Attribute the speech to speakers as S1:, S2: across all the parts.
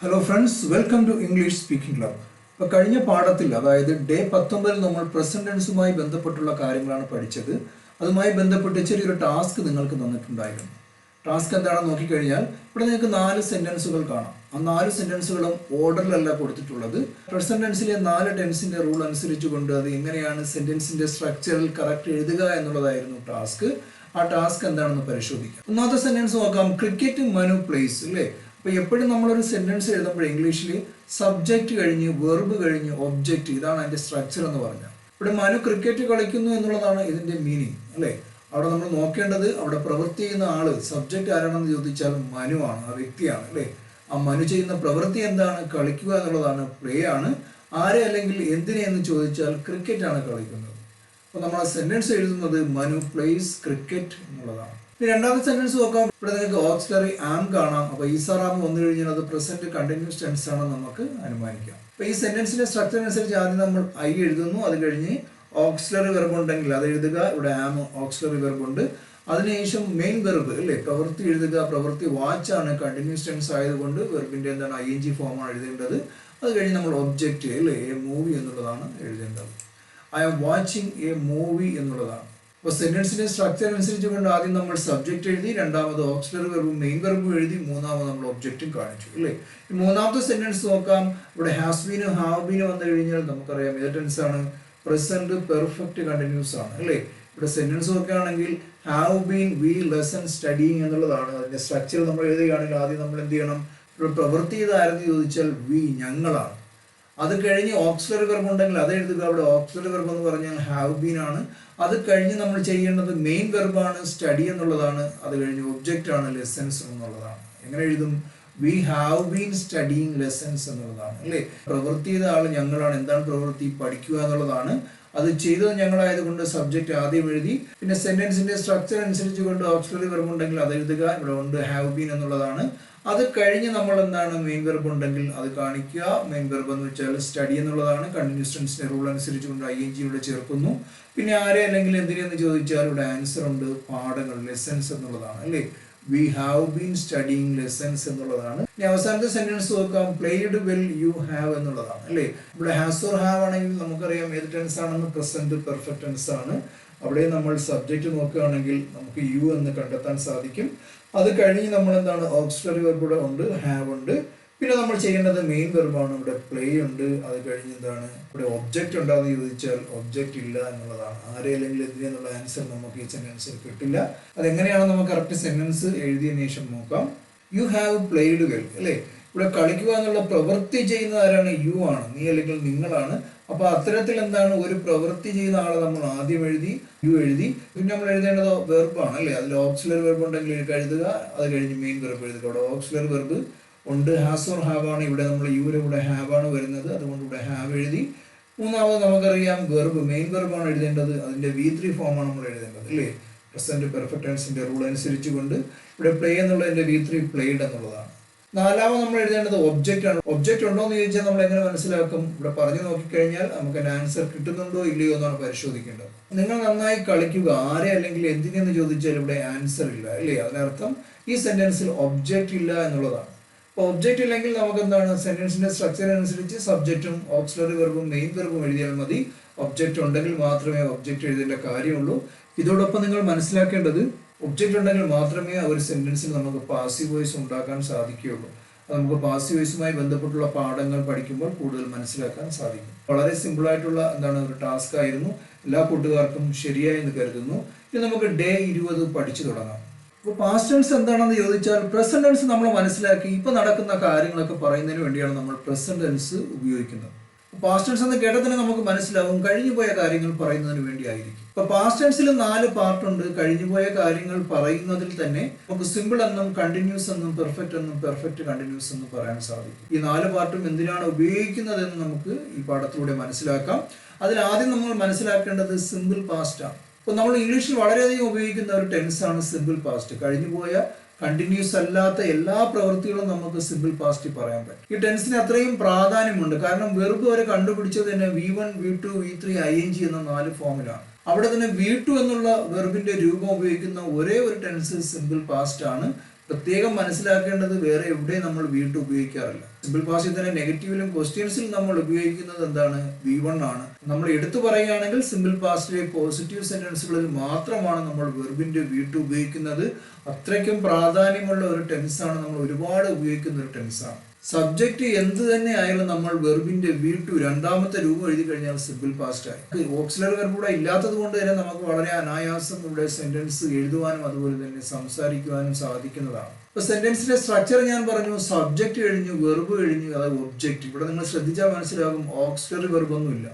S1: Hello friends, welcome to English speaking club. ഇപ്പോൾ കഴിഞ്ഞ പാഠത്തിൽ, അതായത് ഡേ 19 നമ്മൾ പ്രസന്റ് ടെൻസുമായി ബന്ധപ്പെട്ടുള്ള കാര്യങ്ങളാണ് പഠിച്ചത്. അതുമായി ബന്ധപ്പെട്ട് ചെറിയൊരു ടാസ്ക് നിങ്ങൾക്ക് തന്നിട്ടുണ്ടായിരുന്നു. ടാസ്ക് എന്താണെന്ന് നോക്കിക്കഴിഞ്ഞാൽ ഇവിടെ നിങ്ങൾക്ക് 4 സെന്റൻസുകൾ കാണാം. ആ 4 സെന്റൻസുകളും ഓർഡറിലല്ല കൊടുത്തിട്ടുള്ളത്. പ്രസന്റ് ടെൻസിലെ 4 ടെൻസിന്റെ റൂൾ അനുസരിച്ചുകൊണ്ട് അത് എങ്ങനെയാണ് സെന്റൻസിന്റെ സ്ട്രക്ചറിൽ കറക്റ്റ് എഴുതുക എന്നുള്ളതായിരുന്നു ടാസ്ക്. ആ ടാസ്ക് എന്താണെന്ന് പരിശോധിക്കാം. ഒന്നാമത്തെ സെന്റൻസ് നോക്കാം. ക്രിക്കറ്റ് മനു പ്ലേസ്, അല്ലേ? അപ്പോൾ എപ്പോഴും നമ്മളൊരു സെന്റൻസ് എഴുതുമ്പോൾ ഇംഗ്ലീഷിൽ സബ്ജക്റ്റ് കഴിഞ്ഞ് വെർബ് കഴിഞ്ഞ് ഒബ്ജക്റ്റ്, ഇതാണ് അതിന്റെ സ്ട്രക്ചർ എന്ന് പറഞ്ഞാൽ. ഇവിടെ മനു ക്രിക്കറ്റ് കളിക്കുന്നു എന്നുള്ളതാണ് ഇതിന്റെ മീനിങ്, അല്ലേ? അവിടെ നമ്മൾ നോക്കേണ്ടത് അവിടെ പ്രവൃത്തി ചെയ്യുന്ന ആള് സബ്ജക്റ്റ് ആരാണെന്ന് ചോദിച്ചാൽ മനു ആണ്, ആ വ്യക്തിയാണ്, അല്ലേ? ആ മനു ചെയ്യുന്ന പ്രവൃത്തി എന്താണ്? കളിക്കുക എന്നുള്ളതാണ്, പ്ലേ ആണ്. ആരെ അല്ലെങ്കിൽ എന്തിനെ എന്ന് ചോദിച്ചാൽ ക്രിക്കറ്റ് ആണ് കളിക്കുന്നത്. അപ്പോൾ നമ്മൾ ആ സെന്റൻസ് എഴുതുന്നത് മനു പ്ലേസ് ക്രിക്കറ്റ് എന്നുള്ളതാണ്. രണ്ടാമത്തെ സെന്റൻസ് നോക്കാം. ഇവിടെ നിങ്ങൾക്ക് ഓക്സിലറി ആം കാണാം. അപ്പോൾ ഈസാറാം വന്നു കഴിഞ്ഞാൽ അത് പ്രസന്റ് കണ്ടിന്യൂസ് ടെൻസ് ആണെന്ന് നമുക്ക് അനുമാനിക്കാം. അപ്പോൾ ഈ സെന്റൻസിന്റെ സ്ട്രക്ചർ അനുസരിച്ച് ആദ്യം നമ്മൾ ഐ എഴുതുന്നു. അത് കഴിഞ്ഞ് ഓക്സിലറി വെർബ് ഉണ്ടെങ്കിൽ അത് എഴുതുക. ഇവിടെ ആം ഓക്സിലറി വെർബ് ഉണ്ട്. അതിനുശേഷം മെയിൻ വെർബ്, അല്ലേ? പ്രവൃത്തി എഴുതുക. പ്രവൃത്തി വാച്ച് ആണ്, കണ്ടിന്യൂസ് ടെൻസ് ആയതുകൊണ്ട് വെർബിന്റെ എന്താണ് ING ഫോമാണ് എഴുതേണ്ടത്. അത് കഴിഞ്ഞ് നമ്മൾ ഒബ്ജക്റ്റ്, അല്ലേ? എ മൂവി എന്നുള്ളതാണ് എഴുതേണ്ടത്. I am watching a movie എന്നുള്ളതാണ്. അപ്പോൾ സെന്റൻസിന്റെ സ്ട്രക്ചർ അനുസരിച്ച് കൊണ്ട് ആദ്യം നമ്മൾ സബ്ജക്റ്റ് എഴുതി, രണ്ടാമത് ഓക്സിലറി വെർബും മെയിൻ വെർബും എഴുതി, മൂന്നാമത് നമ്മൾ ഒബ്ജക്റ്റും കാണിച്ചു, അല്ലേ? മൂന്നാമത്തെ സെന്റൻസ് നോക്കാം. ഇവിടെ ഹാസ് ബീൻ ഹാവ് ബീൻ വന്നു കഴിഞ്ഞാൽ നമുക്കറിയാം ഏത് ടെൻസ് ആണ്? പ്രസന്റ് പെർഫെക്റ്റ് കണ്ടിന്യൂസ് ആണ്, അല്ലേ? ഇവിടെ സെന്റൻസ് നോക്കുകയാണെങ്കിൽ have been we lesson studying എന്നുള്ളതാണ്. അതിന്റെ സ്ട്രക്ചർ നമ്മൾ എഴുതുകയാണെങ്കിൽ ആദ്യം നമ്മൾ എന്ത് ചെയ്യണം? ഇവിടെ പ്രവൃത്തി ചെയ്ത് ആരെന്ന് ചോദിച്ചാൽ വി, ഞങ്ങളാണ്. അത് കഴിഞ്ഞ് ഓക്സിലറി വെർബ് ഉണ്ടെങ്കിൽ അത് എഴുതുക. അവിടെ ഓക്സിലറി വെർബ് എന്ന് പറഞ്ഞാൽ ഹാവ് ബീൻ ആണ്. അത് കഴിഞ്ഞ് നമ്മൾ ചെയ്യേണ്ടത് മെയിൻ വെർബാണ്, സ്റ്റഡി എന്നുള്ളതാണ്. അത് കഴിഞ്ഞ് ഒബ്ജക്റ്റ് ആണ്, ലെസൺസ് എന്നുള്ളതാണ്. എങ്ങനെ എഴുതും? We have been studying lessons എന്നുള്ളതാണ്, അല്ലേ? പ്രവൃത്തി ചെയ്ത ആൾ ഞങ്ങളാണ്. എന്താണ് പ്രവൃത്തി? പഠിക്കുക എന്നുള്ളതാണ്. അത് ചെയ്തത് ഞങ്ങളായതുകൊണ്ട് സബ്ജക്റ്റ് ആദ്യം എഴുതി. പിന്നെ സെന്റൻസിന്റെ സ്ട്രക്ചർ അനുസരിച്ച് കൊണ്ട് ഓക്സിലറി വെർബ് ഉണ്ടെങ്കിൽ അത് എഴുതുക. ഇവിടെ ഉണ്ട് ഹാവ് ബീൻ എന്നുള്ളതാണ്. അത് കഴിഞ്ഞ് നമ്മൾ എന്താണ്? മെയിൻ വെർബ് ഉണ്ടെങ്കിൽ അത് കാണിക്കുക. മെയിൻ വെർബ് എന്ന് വെച്ചാൽ സ്റ്റഡി എന്നുള്ളതാണ്. കണ്ടിന്യൂസ് ടെൻസിന്റെ റൂൾ അനുസരിച്ച് കൊണ്ട് ING ഇവിടെ ചേർക്കുന്നു. പിന്നെ ആരെ അല്ലെങ്കിൽ എന്തിനെന്ന് ചോദിച്ചാൽ ഇവിടെ ആൻസർ ഉണ്ട്, പാഠങ്ങൾ, ലെസൺസ് എന്നുള്ളതാണ്, അല്ലേ? We have been studying lessons എന്നുള്ളതാണ്. ഇനി അവസാനത്തെ സെന്റൻസ് നോക്കാം. പ്ലേഡ് വെൽ യു ഹാവ് എന്നുള്ളതാണ്, അല്ലേ? ഇവിടെ ഹാസ് ഓർ ഹാവ് ആണെങ്കിൽ നമുക്കറിയാം ഏത് ടെൻസ് ആണെന്ന്? പ്രസന്റ് പെർഫെക്റ്റ് ടെൻസ് ആണ്. അവിടെ നമ്മൾ സബ്ജക്റ്റ് നോക്കുകയാണെങ്കിൽ നമുക്ക് യു എന്ന് കണ്ടെത്താൻ സാധിക്കും. അത് കഴിഞ്ഞ് നമ്മൾ എന്താണ്? ഓക്സിലറി വെർബ് ഇവിടെ ഉണ്ട്, ഹാവ് ഉണ്ട്. പിന്നെ നമ്മൾ ചെയ്യേണ്ടത് മെയിൻ വെർബാണ്. ഇവിടെ പ്ലേ ഉണ്ട്. അത് കഴിഞ്ഞ് എന്താണ്? ഇവിടെ ഒബ്ജക്റ്റ് ഉണ്ടാകുന്ന ചോദിച്ചാൽ ഒബ്ജക്റ്റ് ഇല്ല എന്നുള്ളതാണ്. ആരെ അല്ലെങ്കിൽ എന്തിനെന്നുള്ള ആൻസർ നമുക്ക് ഈ സെന്റൻസിൽ കിട്ടില്ല. അതെങ്ങനെയാണ് നമുക്ക് കറക്റ്റ് സെന്റൻസ് എഴുതിയതിനു ശേഷം നോക്കാം. യു ഹാവ് പ്ലേഡ് വെൽ, അല്ലേ? ഇവിടെ കളിക്കുക എന്നുള്ള പ്രവൃത്തി ചെയ്യുന്ന ആരാണ്? യു ആണ്, നീ അല്ലെങ്കിൽ നിങ്ങളാണ്. അപ്പൊ അത്തരത്തിൽ എന്താണ്? ഒരു പ്രവൃത്തി ചെയ്യുന്ന ആളെ നമ്മൾ ആദ്യം എഴുതി, യു എഴുതി. പിന്നെ നമ്മൾ എഴുതേണ്ടത് വെർബാണ്, അല്ലേ? അതിൽ ഓക്സിലറി വെർബ് ഉണ്ടെങ്കിൽ എഴുതുക. അത് കഴിഞ്ഞ് മെയിൻ വെർബ് എഴുതുക. ഇവിടെ ഓക്സിലറി വെർബ് ഉണ്ട്, ഹാസ് ഓർ ഹാവ് ആണ്. ഇവിടെ നമ്മൾ യുവിന്റെ കൂടെ ഹാവ് ആണ് വരുന്നത്, അതുകൊണ്ട് ഇവിടെ ഹാവ് എഴുതി. മൂന്നാമത് നമുക്കറിയാം വെർബ്, മെയിൻ വെർബാണ് എഴുതേണ്ടത്. അതിന്റെ V3 ഫോമാണ് നമ്മൾ എഴുതേണ്ടത്, അല്ലേ? പ്രസന്റ് പെർഫെക്റ്റ് ടെൻസിന്റെ റൂൾ അനുസരിച്ച് കൊണ്ട് ഇവിടെ പ്ലേ എന്നുള്ളതിന്റെ V3 പ്ലേഡ് എന്നുള്ളതാണ്. നാലാമത് നമ്മൾ എഴുതേണ്ടത് ഒബ്ജക്റ്റ് ആണ്. ഒബ്ജക്റ്റ് ഉണ്ടോ എന്ന് ചോദിച്ചാൽ നമ്മൾ എങ്ങനെ മനസ്സിലാക്കും? ഇവിടെ പറഞ്ഞു നോക്കിക്കഴിഞ്ഞാൽ നമുക്ക് ആൻസർ കിട്ടുന്നുണ്ടോ ഇല്ലയോ എന്നാണ് പരിശോധിക്കേണ്ടത്. നിങ്ങൾ നന്നായി കളിക്കുക. ആരെ അല്ലെങ്കിൽ എന്തിനെന്ന് ചോദിച്ചാൽ ഇവിടെ ആൻസർ ഇല്ല, അല്ലേ? അതിനർത്ഥം ഈ സെന്റൻസിൽ ഒബ്ജക്റ്റ് ഇല്ല എന്നുള്ളതാണ്. ഒബ്ജക്റ്റ് ഇല്ലെങ്കിൽ നമുക്ക് എന്താണ്? സെന്റൻസിന്റെ സ്ട്രക്ചർ അനുസരിച്ച് സബ്ജക്റ്റും ഓക്സിലറി വെർബും മെയിൻ വെർബും എഴുതിയാൽ മതി. ഒബ്ജക്റ്റ് ഉണ്ടെങ്കിൽ മാത്രമേ ഒബ്ജക്റ്റ് എഴുതേണ്ട കാര്യമുള്ളൂ. ഇതോടൊപ്പം നിങ്ങൾ മനസ്സിലാക്കേണ്ടത് ഒബ്ജക്റ്റ് ഉണ്ടെങ്കിൽ മാത്രമേ ഒരു സെന്റൻസിൽ നമുക്ക് പാസീവ് വോയിസ് ഉണ്ടാക്കാൻ സാധിക്കുകയുള്ളൂ. അത് നമുക്ക് പാസീവ് വോയിസുമായി ബന്ധപ്പെട്ടുള്ള പാഠങ്ങൾ പഠിക്കുമ്പോൾ കൂടുതൽ മനസ്സിലാക്കാൻ സാധിക്കും. വളരെ സിമ്പിൾ ആയിട്ടുള്ള ഒരു ടാസ്ക് ആയിരുന്നു. എല്ലാ കൂട്ടുകാർക്കും ശരിയായി എന്ന് കരുതുന്നു. ഇനി നമുക്ക് ഡേ 20 പഠിച്ചു തുടങ്ങാം. ഇപ്പോൾ പാസ്റ്റ് ടെൻസ് എന്താണെന്ന് ചോദിച്ചാൽ പ്രസന്റ് ടെൻസ് നമ്മൾ മനസ്സിലാക്കി. ഇപ്പൊ നടക്കുന്ന കാര്യങ്ങളൊക്കെ പറയുന്നതിന് വേണ്ടിയാണ് നമ്മൾ പ്രസന്റ് ടെൻസ് ഉപയോഗിക്കുന്നത്. പാസ്റ്റ് ടെൻസ് എന്ന് കേട്ടാൽ തന്നെ നമുക്ക് മനസ്സിലാവും കഴിഞ്ഞു പോയ കാര്യങ്ങൾ പറയുന്നതിന് വേണ്ടിയായിരിക്കും. ഇപ്പൊ പാസ്റ്റ് ടെൻസിൽ 4 പാർട്ടുണ്ട്. കഴിഞ്ഞുപോയ കാര്യങ്ങൾ പറയുന്നതിൽ തന്നെ നമുക്ക് സിമ്പിൾ എന്നും കണ്ടിന്യൂസ് എന്നും പെർഫെക്റ്റ് എന്നും പെർഫെക്റ്റ് കണ്ടിന്യൂസ് എന്നും പറയാൻ സാധിക്കും. ഈ 4 പാർട്ടും എന്തിനാണ് ഉപയോഗിക്കുന്നത് എന്ന് നമുക്ക് ഈ പാഠത്തിലൂടെ മനസ്സിലാക്കാം. അതിൽ ആദ്യം നമ്മൾ മനസ്സിലാക്കേണ്ടത് സിമ്പിൾ പാസ്റ്റ് ആണ്. ഇപ്പൊ നമ്മൾ ഇംഗ്ലീഷിൽ വളരെയധികം ഉപയോഗിക്കുന്ന ഒരു ടെൻസ് ആണ് സിമ്പിൾ പാസ്റ്റ്. കഴിഞ്ഞുപോയ കണ്ടിന്യൂസ് അല്ലാത്ത എല്ലാ പ്രവൃത്തികളും നമുക്ക് സിമ്പിൾ പാസ്റ്റ് പറയാൻ പറ്റും. ഈ ടെൻസിന് അത്രയും പ്രാധാന്യമുണ്ട്. കാരണം വെർബ് വരെ കണ്ടുപിടിച്ചത് തന്നെ V1, V2, V3, ING എന്ന 4 ഫോമിലാണ്. അവിടെ തന്നെ V2 എന്നുള്ള വെർബിന്റെ രൂപം ഉപയോഗിക്കുന്ന ഒരേ ഒരു ടെൻസ് സിമ്പിൾ പാസ്റ്റ് ആണ്. പ്രത്യേകം മനസ്സിലാക്കേണ്ടത് വേറെ എവിടെ നമ്മൾ V2 ഉപയോഗിക്കാറില്ല. സിമ്പിൾ പാസ്റ്റിൽ തന്നെ നെഗറ്റീവിലും ക്വസ്റ്റ്യൻസിൽ നമ്മൾ ഉപയോഗിക്കുന്നത് എന്താണ്? V1 ആണ്. നമ്മൾ എടുത്തു പറയുകയാണെങ്കിൽ സിമ്പിൾ പാസ്റ്റിലെ പോസിറ്റീവ് സെന്റൻസുകളിൽ മാത്രമാണ് നമ്മൾ വെർബിന്റെ V2 ഉപയോഗിക്കുന്നത്. അത്രയ്ക്കും പ്രാധാന്യമുള്ള ഒരു ടെൻസാണ്, നമ്മൾ ഒരുപാട് ഉപയോഗിക്കുന്ന ഒരു ടെൻസാണ്. സബ്ജക്റ്റ് എന്ത് തന്നെ ആയാലും നമ്മൾ വെർബിന്റെ V2 രണ്ടാമത്തെ രൂപം എഴുതി കഴിഞ്ഞാൽ സിമ്പിൾ പാസ്റ്റ് ആയി. ഓക്സിലറി വെർബ് കൂടെ ഇല്ലാത്തത് കൊണ്ട് തന്നെ നമുക്ക് വളരെ അനായാസം ഇവിടെ സെന്റൻസ് എഴുതുവാനും അതുപോലെ തന്നെ സംസാരിക്കുവാനും സാധിക്കുന്നതാണ്. ഇപ്പൊ സെന്റൻസിന്റെ സ്ട്രക്ചർ ഞാൻ പറഞ്ഞു, സബ്ജക്റ്റ് കഴിഞ്ഞു, വെർബ് കഴിഞ്ഞു, അതായത് ഒബ്ജക്റ്റ്. ഇവിടെ നിങ്ങൾ ശ്രദ്ധിച്ചാൽ മനസ്സിലാകും ഓക്സിലറി വെർബ് ഒന്നുമില്ല.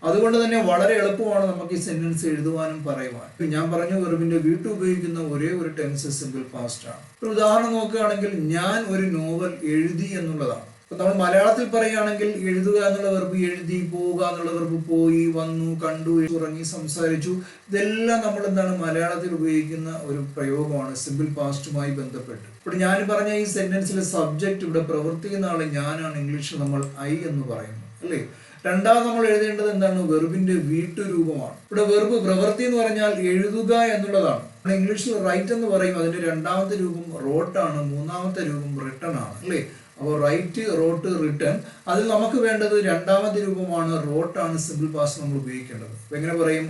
S1: അതുകൊണ്ട് തന്നെ വളരെ എളുപ്പമാണ് നമുക്ക് ഈ സെന്റൻസ് എഴുതുവാനും പറയുവാനും. ഞാൻ പറഞ്ഞു വെർബിന്റെ V2 ഉപയോഗിക്കുന്ന ഒരേ ഒരു ടെൻസ് സിമ്പിൾ പാസ്റ്റ് ആണ്. ഒരു ഉദാഹരണം നോക്കുകയാണെങ്കിൽ ഞാൻ ഒരു നോവൽ എഴുതി എന്നുള്ളതാണ്. ഇപ്പൊ നമ്മൾ മലയാളത്തിൽ പറയുകയാണെങ്കിൽ എഴുതുക എന്നുള്ള വെർബ് എഴുതി, പോവുക എന്നുള്ള വെർബ് പോയി, വന്നു, കണ്ടു, ഉറങ്ങി, സംസാരിച്ചു, ഇതെല്ലാം നമ്മൾ എന്താണ് മലയാളത്തിൽ ഉപയോഗിക്കുന്ന ഒരു പ്രയോഗമാണ് സിമ്പിൾ പാസ്റ്റുമായി ബന്ധപ്പെട്ട്. ഇപ്പോൾ ഞാൻ പറഞ്ഞ ഈ സെന്റൻസിലെ സബ്ജക്റ്റ് ഇവിടെ പ്രവർത്തിക്കുന്ന ആള് ഞാനാണ്. ഇംഗ്ലീഷിൽ നമ്മൾ ഐ എന്ന് പറയുന്നു, അല്ലേ? രണ്ടാമത് നമ്മൾ എഴുതേണ്ടത് എന്താണ്? വെർബിന്റെ V2 രൂപമാണ്. ഇവിടെ വെർബ് പ്രവൃത്തി എന്ന് പറഞ്ഞാൽ എഴുതുക എന്നുള്ളതാണ്. ഇംഗ്ലീഷിൽ റൈറ്റ് എന്ന് പറയും. അതിന്റെ രണ്ടാമത്തെ രൂപം റോട്ട് ആണ്, മൂന്നാമത്തെ രൂപം റിട്ടൺ ആണ്, അല്ലേ? അപ്പോൾ റൈറ്റ്, റോട്ട്, റിട്ടൺ. അതിൽ നമുക്ക് വേണ്ടത് രണ്ടാമത്തെ രൂപമാണ്, റോട്ടാണ് സിമ്പിൾ പാസ്റ്റ് നമ്മൾ ഉപയോഗിക്കേണ്ടത്. അപ്പൊ എങ്ങനെ പറയും?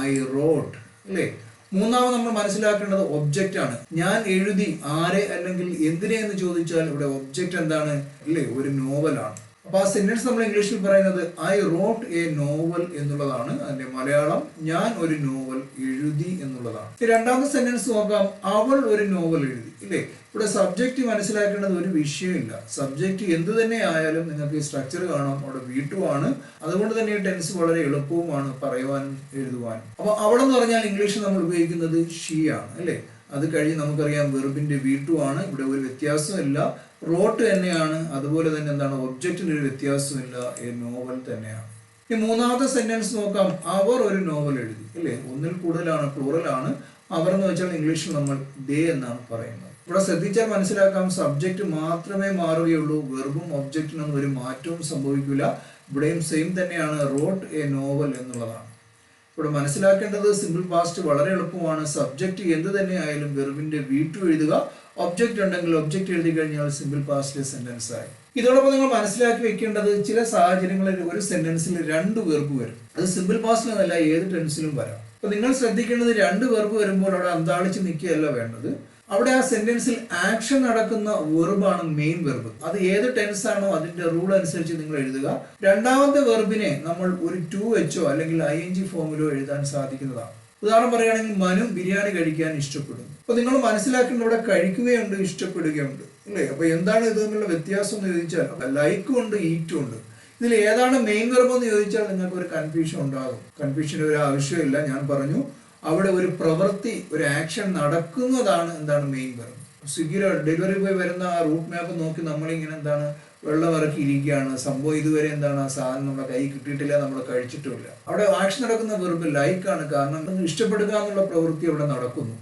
S1: ഐ റോട്ട്, അല്ലേ? മൂന്നാമത് നമ്മൾ മനസ്സിലാക്കേണ്ടത് ഒബ്ജക്റ്റ് ആണ്. ഞാൻ എഴുതി, ആരെ അല്ലെങ്കിൽ എന്തിനെ എന്ന് ചോദിച്ചാൽ ഇവിടെ ഒബ്ജക്റ്റ് എന്താണ്? അല്ലേ? ഒരു നോവലാണ്. അപ്പൊ ആ സെന്റൻസ് നമ്മൾ ഇംഗ്ലീഷിൽ പറയുന്നത് ഐ റോട്ട് എ നോവൽ എന്നുള്ളതാണ്. അതിന്റെ മലയാളം ഞാൻ ഒരു നോവൽ എഴുതി എന്നുള്ളതാണ്. രണ്ടാമത്തെ സെന്റൻസ് നോക്കാം, അവൾ ഒരു നോവൽ എഴുതി, ഇല്ലേ? ഇവിടെ സബ്ജക്റ്റ് മനസ്സിലാക്കേണ്ടത് ഒരു വിഷയമില്ല. സബ്ജക്റ്റ് എന്ത് തന്നെ ആയാലും നിങ്ങൾക്ക് ഈ സ്ട്രക്ചർ കാണാം, അവിടെ V2 ആണ്. അതുകൊണ്ട് തന്നെ ഈ ടെൻസ് വളരെ എളുപ്പവുമാണ് പറയുവാനും എഴുതുവാനും. അപ്പൊ അവളെന്ന് പറഞ്ഞാൽ ഇംഗ്ലീഷിൽ നമ്മൾ ഉപയോഗിക്കുന്നത് ഷീ ആണ്, അല്ലേ? അത് കഴിഞ്ഞ് നമുക്കറിയാം വെർബിന്റെ V2 ആണ്. ഇവിടെ ഒരു വ്യത്യാസമില്ല, റോട്ട് തന്നെയാണ്. അതുപോലെ തന്നെ എന്താണ്? ഒബ്ജക്റ്റിന് ഒരു വ്യത്യാസമില്ല, എ നോവൽ തന്നെയാണ്. ഈ മൂന്നാമത്തെ സെന്റൻസ് നോക്കാം, അവർ ഒരു നോവൽ എഴുതി, അല്ലേ? ഒന്നിൽ കൂടുതലാണ്, പ്ലൂറൽ ആണ്. അവർ എന്ന് വെച്ചാൽ ഇംഗ്ലീഷിൽ നമ്മൾ ദേ എന്നാണ് പറയുന്നത്. ഇവിടെ ശ്രദ്ധിച്ചാൽ മനസ്സിലാക്കാം സബ്ജക്റ്റ് മാത്രമേ മാറുകയുള്ളൂ, വെർബും ഒബ്ജക്റ്റിനൊന്നും ഒരു മാറ്റവും സംഭവിക്കില്ല. ഇവിടെയും സെയിം തന്നെയാണ്, റോട്ട് എ നോവൽ എന്നുള്ളതാണ്. ഇവിടെ മനസ്സിലാക്കേണ്ടത് സിമ്പിൾ പാസ്റ്റ് വളരെ എളുപ്പമാണ്. സബ്ജക്റ്റ് എന്ത് തന്നെ ആയാലും വെർബിന്റെ V2 എഴുതുക, ഒബ്ജക്റ്റ് ഉണ്ടെങ്കിൽ ഒബ്ജക്റ്റ് എഴുതി കഴിഞ്ഞാൽ സിമ്പിൾ പാസ്റ്റ് സെന്റൻസ് ആയി. ഇതോടൊപ്പം നിങ്ങൾ മനസ്സിലാക്കി വെക്കേണ്ടത് ചില സാഹചര്യങ്ങളിൽ ഒരു സെന്റൻസിൽ രണ്ട് വെർബ് വരും. അത് സിമ്പിൾ പാസ്റ്റിലെന്നല്ല, ഏത് ടെൻസിലും വരാം. അപ്പൊ നിങ്ങൾ ശ്രദ്ധിക്കേണ്ടത് രണ്ട് വെർബ് വരുമ്പോൾ അവിടെ അന്താളിച്ച് നിൽക്കുകയല്ല വേണ്ടത്. അവിടെ ആ സെന്റൻസിൽ ആക്ഷൻ നടക്കുന്ന വെർബാണ് മെയിൻ വെർബ്. അത് ഏത് ടെൻസ് ആണോ അതിന്റെ റൂൾ അനുസരിച്ച് നിങ്ങൾ എഴുതുക. രണ്ടാമത്തെ വെർബിനെ നമ്മൾ ഒരു TO അല്ലെങ്കിൽ ING ഫോമിലോ എഴുതാൻ സാധിക്കുന്നതാണ്. ഉദാഹരണം പറയുകയാണെങ്കിൽ മനു ബിരിയാണി കഴിക്കാൻ ഇഷ്ടപ്പെടുന്നു. അപ്പൊ നിങ്ങൾ മനസ്സിലാക്കേണ്ട ഇവിടെ കഴിക്കുകയുണ്ട്, ഇഷ്ടപ്പെടുകയുണ്ട്, അല്ലേ? അപ്പൊ എന്താണ് ഇത് തമ്മിലുള്ള വ്യത്യാസം എന്ന് ചോദിച്ചാൽ ലൈക്കും ഉണ്ട്, ഈറ്റും ഉണ്ട്. ഇതിൽ ഏതാണ് മെയിൻ വെർബ് എന്ന് ചോദിച്ചാൽ നിങ്ങൾക്ക് ഒരു കൺഫ്യൂഷൻ ഉണ്ടാകും. കൺഫ്യൂഷന് ഒരു ആവശ്യമില്ല. ഞാൻ പറഞ്ഞു അവിടെ ഒരു പ്രവൃത്തി, ഒരു ആക്ഷൻ നടക്കുന്നതാണ് എന്താണ് മെയിൻ വെർബ്. സ്വിഗ്ഗിയിലെ ഡെലിവറി ബോയ് വരുന്ന ആ റൂട്ട് മാപ്പ് നോക്കി നമ്മളിങ്ങനെ എന്താണ് വെള്ളം ഇറക്കി ഇരിക്കുകയാണ്. സംഭവം ഇതുവരെ എന്താണ് ആ സാധനം നമ്മുടെ കൈ കിട്ടിയിട്ടില്ല, നമ്മൾ കഴിച്ചിട്ടുമില്ല. അവിടെ ആക്ഷൻ നടക്കുന്ന വെർബ് ലൈക്കാണ്. കാരണം ഇഷ്ടപ്പെടുക എന്നുള്ള പ്രവൃത്തി അവിടെ നടക്കുന്നു,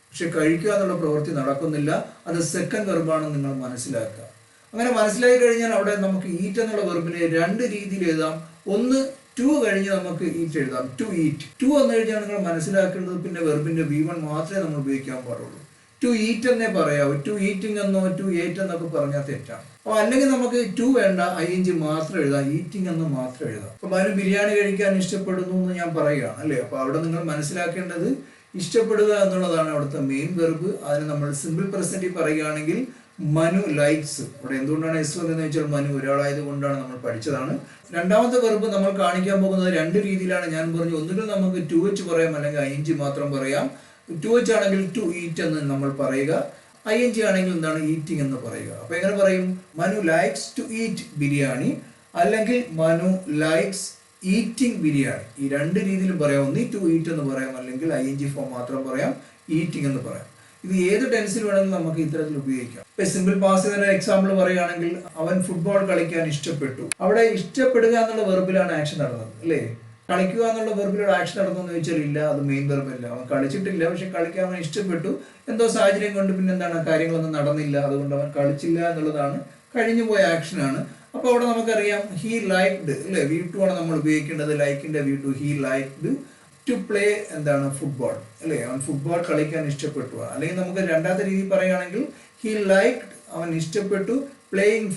S1: പക്ഷെ കഴിക്കുക എന്നുള്ള പ്രവൃത്തി നടക്കുന്നില്ല. അത് സെക്കൻഡ് വെർബാണെന്ന് നിങ്ങൾ മനസ്സിലാക്കുക. അങ്ങനെ മനസ്സിലാക്കി കഴിഞ്ഞാൽ അവിടെ നമുക്ക് ഈറ്റ് എന്നുള്ള വെർബിനെ രണ്ട് രീതിയിൽ എഴുതാം. ഒന്ന് ടു കഴിഞ്ഞ് നമുക്ക് ഈറ്റ് എഴുതാം, ടു ഈറ്റ്. ടു എന്ന് കഴിഞ്ഞാൽ നിങ്ങൾ മനസ്സിലാക്കേണ്ടത് പിന്നെ വെർബിന്റെ V1 മാത്രമേ നമ്മൾ ഉപയോഗിക്കാൻ പാടുള്ളൂ. ടു ഈറ്റ് എന്നേ പറയാവൂ. ടു ഈറ്റിംഗ് എന്നോ ടു ഏറ്റ് എന്നൊക്കെ പറഞ്ഞാൽ തെറ്റാണ്. അപ്പൊ അല്ലെങ്കിൽ നമുക്ക് ടു വേണ്ട, ING മാത്രം എഴുതാം, ഈറ്റിംഗ് എന്ന് മാത്രം എഴുതാം. അപ്പൊ മനു ബിരിയാണി കഴിക്കാൻ ഇഷ്ടപ്പെടുന്നു എന്ന് ഞാൻ പറയുകയാണ്, അല്ലേ? അപ്പൊ അവിടെ നിങ്ങൾ മനസ്സിലാക്കേണ്ടത് ഇഷ്ടപ്പെടുക എന്നുള്ളതാണ് അവിടുത്തെ മെയിൻ വെർബ്. അതിന് നമ്മൾ സിമ്പിൾ പ്രസന്റിൽ പറയുകയാണെങ്കിൽ മനു ലൈക്സ്. ഇവിടെ എന്തുകൊണ്ടാണ് എസ് വന്നതെന്ന് വെച്ചാൽ മനു ഒരാളായത് കൊണ്ടാണ്, നമ്മൾ പഠിച്ചതാണ്. രണ്ടാമത്തെ വെർബ് നമ്മൾ കാണിക്കാൻ പോകുന്നത് രണ്ട് രീതിയിലാണ്. ഞാൻ പറഞ്ഞു, ഒന്നുകിൽ നമുക്ക് TH പറയാം, അല്ലെങ്കിൽ ING മാത്രം പറയാം. TH ആണെങ്കിൽ ടു ഈറ്റ് എന്ന് നമ്മൾ പറയുക, ING ആണെങ്കിൽ എന്താണ് ഈറ്റിംഗ് എന്ന് പറയുക. അപ്പൊ എങ്ങനെ പറയും? Manu likes to eat biryani, അല്ലെങ്കിൽ മനു ലൈക്സ് ഈറ്റിംഗ് ബിരിയാണി. ഈ രണ്ട് രീതിയിലും പറയാം. ഒന്നി ടു ഈറ്റ് എന്ന് പറയാം, അല്ലെങ്കിൽ ING ഫോം മാത്രം പറയാം, ഈറ്റിംഗ് എന്ന് പറയാം. ഇത് ഏത് ടെൻസിൽ വേണമെങ്കിലും നമുക്ക് ഇത്തരത്തിൽ ഉപയോഗിക്കാം. ഇപ്പൊ സിമ്പിൾ പാസ് ചെയ്ത എക്സാമ്പിൾ പറയുകയാണെങ്കിൽ അവൻ ഫുട്ബോൾ കളിക്കാൻ ഇഷ്ടപ്പെട്ടു. അവിടെ ഇഷ്ടപ്പെടുക എന്നുള്ള വെർബിലാണ് ആക്ഷൻ നടന്നത്, അല്ലേ? കളിക്കുക എന്നുള്ള വെർബിലൂടെ ആക്ഷൻ നടന്നു ചോദിച്ചാൽ ഇല്ല, അത് മെയിൻ വെർബല്ല. അവൻ കളിച്ചിട്ടില്ല, പക്ഷെ കളിക്കാൻ അവൻ ഇഷ്ടപ്പെട്ടു. എന്തോ സാഹചര്യം കൊണ്ട് പിന്നെ എന്താണ് കാര്യങ്ങളൊന്നും നടന്നില്ല, അതുകൊണ്ട് അവൻ കളിച്ചില്ല എന്നുള്ളതാണ് കഴിഞ്ഞു പോയ ആക്ഷനാണ്. അപ്പൊ അവിടെ നമുക്കറിയാം ഹി ലൈക്ഡ്, അല്ലെ? V2 ആണ് നമ്മൾ ഉപയോഗിക്കേണ്ടത്. ലൈക്കിന്റെ V2, he liked to play എന്താണ് ഫുട്ബോൾ, അല്ലെ? അവൻ ഫുട്ബോൾ കളിക്കാൻ ഇഷ്ടപ്പെട്ടു. അല്ലെങ്കിൽ നമുക്ക് രണ്ടാമത്തെ രീതി പറയുകയാണെങ്കിൽ ഹി ലൈക്ഡ്, അവൻ ഇഷ്ടപ്പെട്ടു പ്ലേയിങ്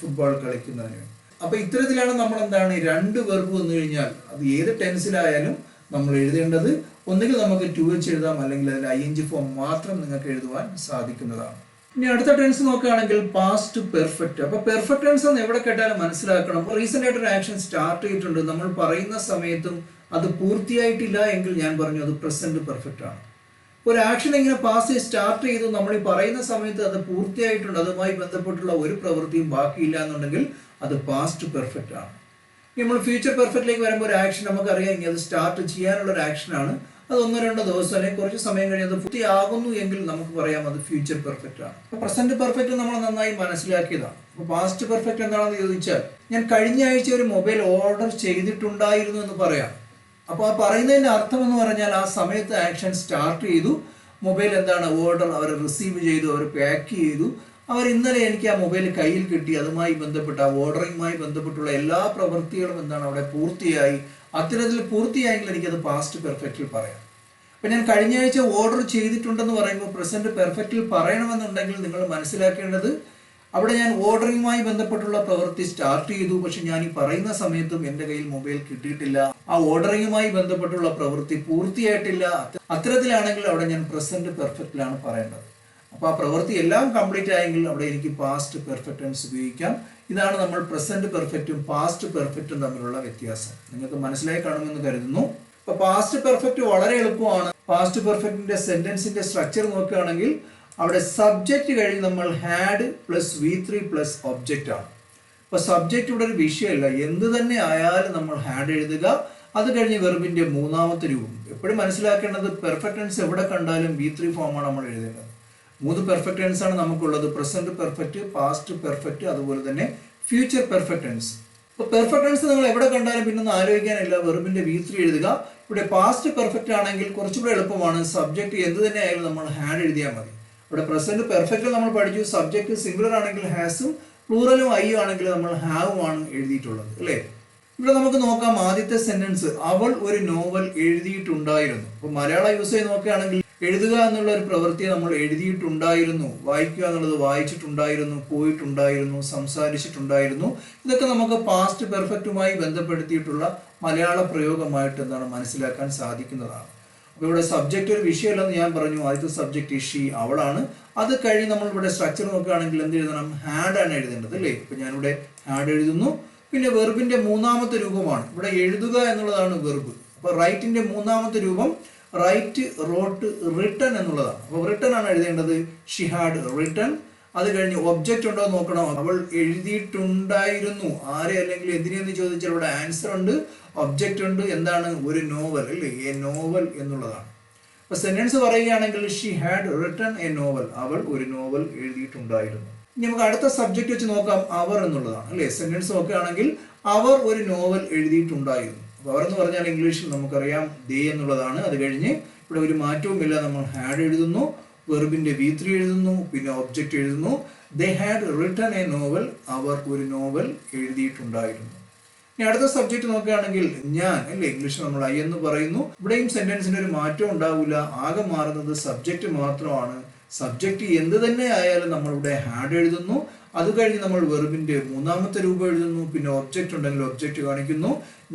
S1: ഫുട്ബോൾ കളിക്കുന്നതിന്. അപ്പൊ ഇത്തരത്തിലാണ് നമ്മൾ എന്താണ് രണ്ട് വെർബ് വന്നു കഴിഞ്ഞാൽ അത് ഏത് ടെൻസിലായാലും നമ്മൾ എഴുതേണ്ടത്. ഒന്നുകിൽ നമുക്ക് ടു എച്ച് എഴുതാം, അല്ലെങ്കിൽ അതിൽ ING ഫോം മാത്രം നിങ്ങൾക്ക് എഴുതുവാൻ സാധിക്കുന്നതാണ്. ഇനി അടുത്ത ടെൻസ് നോക്കുകയാണെങ്കിൽ പാസ്റ്റ് പെർഫെക്റ്റ്. അപ്പൊ പെർഫെക്റ്റ് ടെൻസ് എന്ന് എവിടെ കേട്ടാലും മനസ്സിലാക്കണം. റീസെന്റ് ആയിട്ട് ഒരു ആക്ഷൻ സ്റ്റാർട്ട് ചെയ്തിട്ടുണ്ട്, നമ്മൾ പറയുന്ന സമയത്തും അത് പൂർത്തിയായിട്ടില്ല എങ്കിൽ ഞാൻ പറഞ്ഞു അത് പ്രസന്റ് പെർഫെക്റ്റ് ആണ്. ഒരു ആക്ഷൻ ഇങ്ങനെ പാസ് സ്റ്റാർട്ട് ചെയ്തു, നമ്മൾ ഈ പറയുന്ന സമയത്ത് അത് പൂർത്തിയായിട്ടുണ്ട്, അതുമായി ബന്ധപ്പെട്ടുള്ള ഒരു പ്രവൃത്തിയും ബാക്കിയില്ല എന്നുണ്ടെങ്കിൽ അത് പാസ്റ്റ് പെർഫെക്റ്റ് ആണ്. നമ്മൾ ഫ്യൂച്ചർ പെർഫെക്റ്റിലേക്ക് വരുമ്പോൾ ഒരു ആക്ഷൻ നമുക്കറിയാം, ഇനി അത് സ്റ്റാർട്ട് ചെയ്യാനുള്ള ഒരു ആക്ഷനാണ്, അത് 1-2 ദിവസം അല്ലെങ്കിൽ കുറച്ച് സമയം കഴിഞ്ഞ് അത് പൂർത്തിയാകുന്നു എങ്കിൽ നമുക്ക് പറയാം അത് ഫ്യൂച്ചർ പെർഫെക്റ്റ് ആണ്. അപ്പൊ പ്രസന്റ് പെർഫെക്റ്റ് നമ്മൾ നന്നായി മനസ്സിലാക്കിയതാണ്. അപ്പൊ പാസ്റ്റ് പെർഫെക്റ്റ് എന്താണെന്ന് ചോദിച്ചാൽ, ഞാൻ കഴിഞ്ഞ ആഴ്ച ഒരു മൊബൈൽ ഓർഡർ ചെയ്തിട്ടുണ്ടായിരുന്നു എന്ന് പറയാം. അപ്പോൾ ആ പറയുന്നതിന്റെ അർത്ഥം എന്ന് പറഞ്ഞാൽ ആ സമയത്ത് ആക്ഷൻ സ്റ്റാർട്ട് ചെയ്തു, മൊബൈൽ എന്താണ് ഓർഡർ അവർ റിസീവ് ചെയ്തു, അവർ പാക്ക് ചെയ്തു, അവർ ഇന്നലെ എനിക്ക് ആ മൊബൈൽ കയ്യിൽ കിട്ടി, അതുമായി ബന്ധപ്പെട്ട ആ ഓർഡറിങ്ങുമായി ബന്ധപ്പെട്ടുള്ള എല്ലാ പ്രവൃത്തികളും എന്താണ് അവിടെ പൂർത്തിയായി. അത്തരത്തിൽ പൂർത്തിയായെങ്കിൽ എനിക്കത് പാസ്റ്റ് പെർഫെക്റ്റിൽ പറയാം. അപ്പൊ ഞാൻ കഴിഞ്ഞ ആഴ്ച ഓർഡർ ചെയ്തിട്ടുണ്ടെന്ന് പറയുമ്പോൾ പ്രസന്റ് പെർഫെക്റ്റിൽ പറയണമെന്നുണ്ടെങ്കിൽ നിങ്ങൾ മനസ്സിലാക്കേണ്ടത് അവിടെ ഞാൻ ഓർഡറിങ്ങുമായി ബന്ധപ്പെട്ടുള്ള പ്രവൃത്തി സ്റ്റാർട്ട് ചെയ്തു, പക്ഷെ ഞാൻ ഈ പറയുന്ന സമയത്തും എൻ്റെ കയ്യിൽ മൊബൈൽ കിട്ടിയിട്ടില്ല, ആ ഓർഡറിങ്ങുമായി ബന്ധപ്പെട്ടുള്ള പ്രവൃത്തി പൂർത്തിയായിട്ടില്ല. അത്തരത്തിലാണെങ്കിൽ അവിടെ ഞാൻ പ്രസന്റ് പെർഫെക്റ്റിലാണ് പറയേണ്ടത്. അപ്പൊ ആ പ്രവൃത്തി എല്ലാം കംപ്ലീറ്റ് ആയെങ്കിൽ അവിടെ എനിക്ക് പാസ്റ്റ് പെർഫെക്റ്റ് ടെൻസ് ഉപയോഗിക്കാം. ഇതാണ് നമ്മൾ പ്രസന്റ് പെർഫെക്റ്റും പാസ്റ്റ് പെർഫെക്റ്റും തമ്മിലുള്ള വ്യത്യാസം. നിങ്ങൾക്ക് മനസ്സിലായി കാണുമെന്ന് കരുതുന്നു. അപ്പൊ പാസ്റ്റ് പെർഫെക്റ്റ് വളരെ എളുപ്പമാണ്. പാസ്റ്റ് പെർഫെക്റ്റിന്റെ സെന്റൻസിന്റെ സ്ട്രക്ചർ നോക്കുകയാണെങ്കിൽ അവിടെ സബ്ജക്റ്റ് കഴിഞ്ഞ് നമ്മൾ had plus V3 plus object ആണ്. അപ്പൊ സബ്ജക്റ്റ് ഇവിടെ ഒരു വിഷയമല്ല, എന്ത് തന്നെ ആയാലും നമ്മൾ ഹാഡ് എഴുതുക, അത് കഴിഞ്ഞ് വെർബിന്റെ മൂന്നാമത്തെ രൂപം. എപ്പോഴും മനസ്സിലാക്കേണ്ടത് പെർഫെക്റ്റ് ടെൻസ് എവിടെ കണ്ടാലും V3 ഫോമാണ് നമ്മൾ എഴുതേണ്ടത്. 3 പെർഫെക്റ്റ് ടെൻസ് ആണ് നമുക്കുള്ളത്: പ്രസന്റ് പെർഫെക്റ്റ്, പാസ്റ്റ് പെർഫെക്റ്റ്, അതുപോലെ തന്നെ ഫ്യൂച്ചർ പെർഫെക്റ്റ് ടെൻസ്. അപ്പൊ പെർഫെക്റ്റ് ടെൻസ് നിങ്ങൾ എവിടെ കണ്ടാലും പിന്നെ ഒന്നും ആലോചിക്കാനില്ല, വെർബിന്റെ V3 എഴുതുക. ഇവിടെ പാസ്റ്റ് പെർഫെക്റ്റ് ആണെങ്കിൽ കുറച്ചുകൂടെ എളുപ്പമാണ്, സബ്ജക്റ്റ് എന്ത് തന്നെ ആയാലും നമ്മൾ ഹാഡ് എഴുതിയാൽ മതി. ഇവിടെ പ്രസന്റ് പെർഫെക്റ്റ് നമ്മൾ പഠിച്ചു, സബ്ജക്റ്റ് സിംഗുലർ ആണെങ്കിൽ ഹാസും, പ്ലൂറലും ഐയും ആണെങ്കിൽ നമ്മൾ ഹാവും ആണ് എഴുതിയിട്ടുള്ളത്, അല്ലേ? ഇവിടെ നമുക്ക് നോക്കാം ആദ്യത്തെ സെന്റൻസ്, അവൾ ഒരു നോവൽ എഴുതിയിട്ടുണ്ടായിരുന്നു. അപ്പൊ മലയാളം യൂസ് ചെയ്ത് നോക്കുകയാണെങ്കിൽ എഴുതുക എന്നുള്ള ഒരു പ്രവൃത്തിയെ നമ്മൾ എഴുതിയിട്ടുണ്ടായിരുന്നു, വായിക്കുക എന്നുള്ളത് വായിച്ചിട്ടുണ്ടായിരുന്നു, പോയിട്ടുണ്ടായിരുന്നു, സംസാരിച്ചിട്ടുണ്ടായിരുന്നു. ഇതൊക്കെ നമുക്ക് പാസ്റ്റ് പെർഫെക്റ്റുമായി ബന്ധപ്പെടുത്തിയിട്ടുള്ള മലയാള പ്രയോഗമായിട്ട് എന്താണ് മനസ്സിലാക്കാൻ സാധിക്കുന്നതാണ്. അപ്പോൾ ഇവിടെ സബ്ജക്റ്റ് ഒരു വിഷയമല്ലെന്ന് ഞാൻ പറഞ്ഞു. ആദ്യത്തെ സബ്ജക്റ്റ് ഷീ, അവളാണ്. അത് കഴിഞ്ഞ് നമ്മൾ ഇവിടെ സ്ട്രക്ചർ നോക്കുകയാണെങ്കിൽ എന്ത് എഴുതണം? ഹാഡ് ആണ് എഴുതേണ്ടത്, അല്ലേ? ഇപ്പൊ ഞാനിവിടെ ഹാഡ് എഴുതുന്നു. പിന്നെ വെർബിന്റെ മൂന്നാമത്തെ രൂപമാണ് ഇവിടെ എഴുതുക എന്നുള്ളതാണ് വെർബ്. അപ്പൊ റൈറ്റിന്റെ മൂന്നാമത്തെ രൂപം റൈറ്റ്, റോട്ട്, റിട്ടൺ എന്നുള്ളതാണ്. അപ്പോൾ റിട്ടൺ ആണ് എഴുതേണ്ടത്. She had written. അത് കഴിഞ്ഞ് ഒബ്ജക്റ്റ് ഉണ്ടോ എന്ന് നോക്കണം. അവൾ എഴുതിയിട്ടുണ്ടായിരുന്നു. ആരെ അല്ലെങ്കിൽ എന്തിനെന്ന് ചോദിച്ചാൽ ഇവിടെ ആൻസർ ഉണ്ട്, ഒബ്ജക്റ്റ് ഉണ്ട്. എന്താണ്? ഒരു നോവൽ, അല്ലേ? എ നോവൽ എന്നുള്ളതാണ്. അപ്പൊ സെന്റൻസ് പറയുകയാണെങ്കിൽ she had written a novel, അവൾ ഒരു നോവൽ എഴുതിയിട്ടുണ്ടായിരുന്നു. ഇനി നമുക്ക് അടുത്ത സബ്ജക്റ്റ് വെച്ച് നോക്കാം, അവർ എന്നുള്ളതാണ്, അല്ലേ? സെന്റൻസ് നോക്കുകയാണെങ്കിൽ അവർ ഒരു നോവൽ എഴുതിയിട്ടുണ്ടായിരുന്നു. അവർ എന്ന് പറഞ്ഞാൽ ഇംഗ്ലീഷിൽ നമുക്കറിയാം ദേ എന്നുള്ളതാണ്. അത് കഴിഞ്ഞ് ഇവിടെ ഒരു മാറ്റവുമില്ല, നമ്മൾ ഹാഡ് എഴുതുന്നു, വെർബിന്റെ V3 എഴുതുന്നു, പിന്നെ ഒബ്ജക്റ്റ് എഴുതുന്നു. They had written a novel, അവർ ഒരു നോവൽ എഴുതിയിട്ടുണ്ടായിരുന്നു. ഇനി അടുത്ത സബ്ജക്റ്റ് നോക്കുകയാണെങ്കിൽ ഞാൻ, അല്ലേ? ഇംഗ്ലീഷിൽ നമ്മൾ ഐ എന്ന് പറയുന്നു. ഇവിടെയും സെന്റൻസിന് ഒരു മാറ്റം ഉണ്ടാവില്ല, ആകെ മാറുന്നത് സബ്ജക്റ്റ് മാത്രമാണ്. സബ്ജക്റ്റ് എന്ത് തന്നെ ആയാലും നമ്മളിവിടെ ഹാഡ് എഴുതുന്നു. അത് കഴിഞ്ഞ് നമ്മൾ വെർബിന്റെ മൂന്നാമത്തെ രൂപം എഴുതുന്നു, പിന്നെ ഒബ്ജക്റ്റ് ഉണ്ടെങ്കിൽ ഒബ്ജക്റ്റ് കാണിക്കുന്നു.